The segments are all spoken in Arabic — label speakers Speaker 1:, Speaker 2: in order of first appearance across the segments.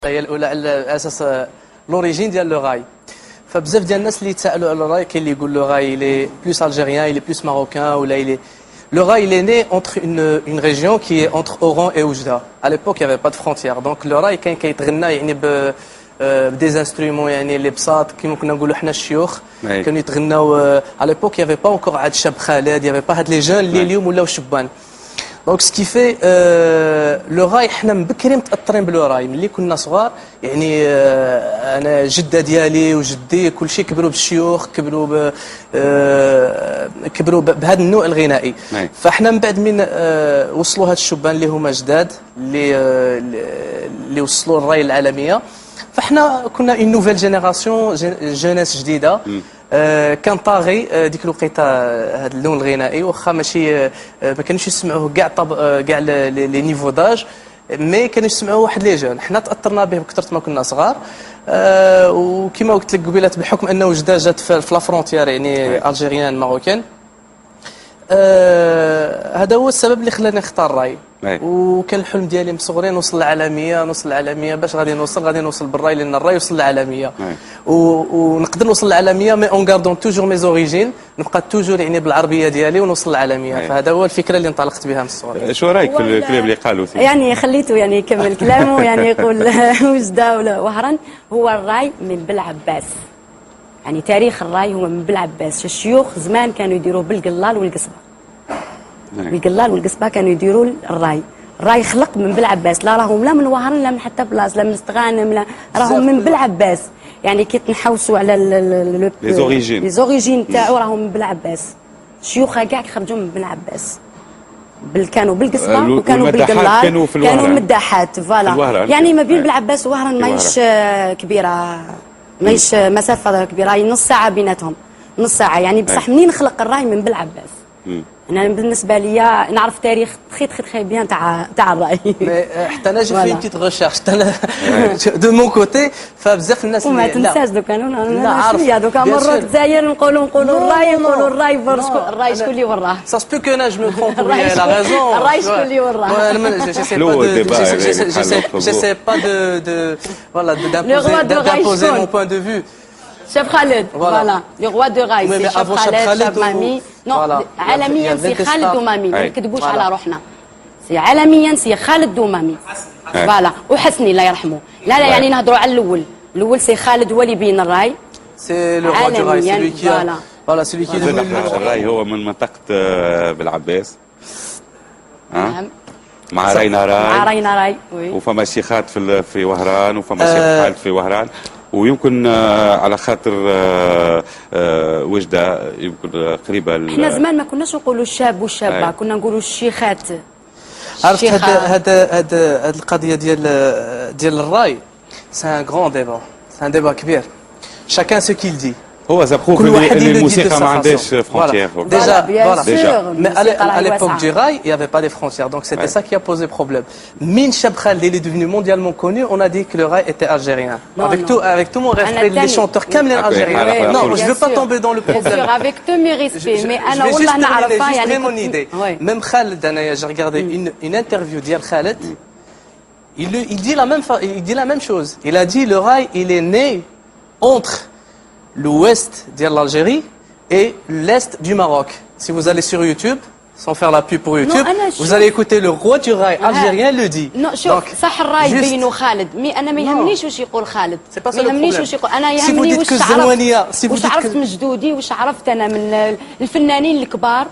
Speaker 1: هي الاولى على اساس لوريجين ديال لو غاي. فبزاف ديال الناس اللي يتسائلوا على لو غاي كاين اللي يقول لو غاي لي بلوس الجيريان لي بلوس ماروكان ولا لي Le Rail il est né entre une région qui est entre Oran et Oujda. À l'époque, il n'y avait pas de frontière. Donc le Rail كان كيتغنى يعني des instruments يعني اللي بساط كيما كنا نقولوا حنا الشيوخ كانوا يتغناو. À l'époque, il n'y avait pas encore عاد الشاب خالد, il n'y avait pas هاد لي جون اللي اليوم ولاو شبان. دونك سكي في لو راي حنا من بكري متاثرين بلو راي ملي كنا صغار يعني. انا جده ديالي وجدي كل شيء كبروا بالشيوخ كبروا كبروا بهذا النوع الغنائي. فاحنا من بعد من وصلوا هاد الشبان اللي هما جداد اللي وصلوا الراي العالميه فاحنا كنا اون نوفيل جينيراسيون جونيس جديده. كان طاغي ديك الوقيته هذا اللون الغنائي واخا ماشي ما كانوش يسمعوه كاع لي نيفو داج مي كانوا يسمعوه واحد لي جون. حنا تاثرنا به بكثره ما كنا صغار. وكما قلت لك قبيله بحكم انه وجده جات في لا فرونتيير يعني الجيريان ماروكان. هذا هو السبب اللي خلاني نختار الراي. وكان الحلم ديالي من صغري نوصل للعالميه باش غادي نوصل بالراي لان الراي يوصل للعالميه ونقدر نوصل للعالميه مي اون غاردون توجور مي زوريجين نبقى توجور يعني بالعربيه ديالي ونوصل للعالميه. فهذا هو الفكره اللي انطلقت بها من الصغر.
Speaker 2: شو رايك في الكلام اللي قالوا
Speaker 3: يعني خليته يعني يكمل كلامه يعني يقول وجده ولا وهران. هو الراي من بلعباس يعني تاريخ الراي هو من بلعباس. الشيوخ زمان كانوا يديروه بالقلال والقصبه. القلال والقصبه كانوا يديروا الراي خلق من بلعباس. لا راهم لا من وهران لا من حتى بلاص لا من استغانم لا راهم من بلعباس. يعني كي تنحوسوا على لي زوريجين تاعو راهم من بلعباس. شيوخها كاع خرجوا من بلعباس. كانوا بالقصبه وكانوا بالقلال كانوا مداحات فوالا. يعني ما بين بلعباس ووهران ماهيش كبيره ماهيش مسافه كبيره نص ساعه بيناتهم نص ساعه يعني. بصح منين خلق الراي من بلعباس. انا بالنسبه ليا نعرف تاريخ تخي بيان تاع الراي.
Speaker 1: حتى انا جي في بيتيت ريشيرش حتى انا دو مون كوتي. فبزاف الناس
Speaker 3: وما تنساش دوكا انا شويه دوكا مرات الجزائر نقولوا الراي الراي شكون اللي وراه.
Speaker 1: سا سبو كو انا جو مو ترومب لا ريزون.
Speaker 3: الراي شكون اللي وراه.
Speaker 1: جيساي با دو فوالا d'imposer mon point de vue.
Speaker 3: شاب خالد فوالا لو روا دو راي سي شاب خالد شاب مامي. نو عالميا سي خالد ومامي ما نكذبوش على روحنا. سي عالميا سي خالد ومامي فوالا وحسني الله يرحمه. لا يعني نهضروا على الاول سي خالد هو اللي بين الراي.
Speaker 1: سي لو روا دو راي سي كي فوالا سي كي
Speaker 2: الراي هو من منطقه بالعباس. مع رينا راي وفما شيخات في وهران وفما شيخ خالد في وهران. ويمكن على خاطر وجده يمكن قريبه.
Speaker 3: احنا زمان ما كناش نقولوا الشاب والشابه كنا نقولوا الشيخات.
Speaker 1: عرفت هاد القضيه ديال الراي سي ان غران ديبا سي ان ديبا كبير. شاكان سو كيل دي.
Speaker 2: هو زبخوف اللي الموسيقى ما عندهاش فrontière.
Speaker 1: Déjà, mais à l'époque du rail, il n'y avait pas de frontières. Donc c'était ça qui a posé problème. Min Chab Khaled, il est devenu mondialement connu. On a dit que le rail était algérien. Avec tout mon respect, les chanteurs kamlen algériens. Non, je ne veux pas tomber dans le problème.
Speaker 3: Avec tous mes respects, mais
Speaker 1: je vais juste terminer mon idée. Même Khaled, j'ai regardé une interview d'Yal Khaled. Il dit la même chose. Il a dit le rail, il est né entre l'ouest de l'Algérie et l'est du Maroc. Si vous allez sur YouTube, sans faire la pub pour YouTube, vous allez écouter le roi du rail algérien le dit.
Speaker 3: Non, شوف صح الراي بينو خالد مي انا ما يهمنيش واش يقول خالد. ما يهمنيش واش يقول انا يهمني واش عرفت من جدودي واش عرفت انا من الفنانين الكبار.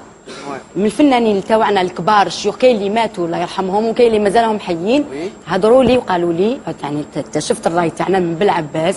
Speaker 3: من الفنانين تاعنا الكبار الشيوخ كاين اللي ماتوا الله يرحمهم وكاين اللي مازالهم حيين. هضروا لي وقالوا لي يعني شفت الراي تاعنا من بلعباس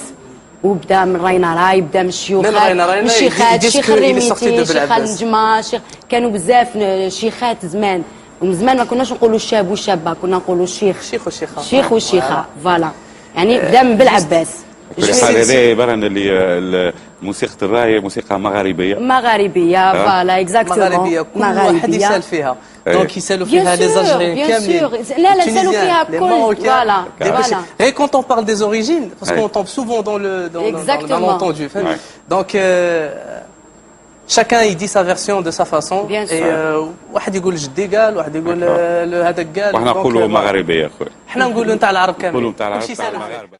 Speaker 3: وبدا من رينا راي بدا من الشيوخات من الشيخات شيخ الريميتي شيخ النجمه كانوا بزاف شيخات زمان. ومن زمان ما كناش نقولوا الشاب والشابه كنا نقولوا الشيخ والشيخه فوالا يعني بدا من بلعباس.
Speaker 2: في الحال هذا يبان اللي موسيقى الراي موسيقى مغاربيه
Speaker 3: فوالا اكزاكتومون
Speaker 1: مغاربيه كل واحد يسال فيها. دونك يسالوا فيها لي زالجيريان كاملين.
Speaker 3: لا يسالوا فيها كل فوالا.
Speaker 1: Et quand on parle des origines, parce qu'on tombe souvent dans le malentendu. Donc chacun il dit sa version de sa façon.
Speaker 3: Bien sûr.
Speaker 1: واحد يقول جدي قال، واحد يقول هذاك قال.
Speaker 2: وحنا نقولوا مغاربه يا اخويا.
Speaker 1: حنا نقولوا نتاع العرب كامل.
Speaker 2: نقولوا نتاع العرب
Speaker 1: كلشي
Speaker 2: تاع
Speaker 1: سهل.
Speaker 2: المغاربه.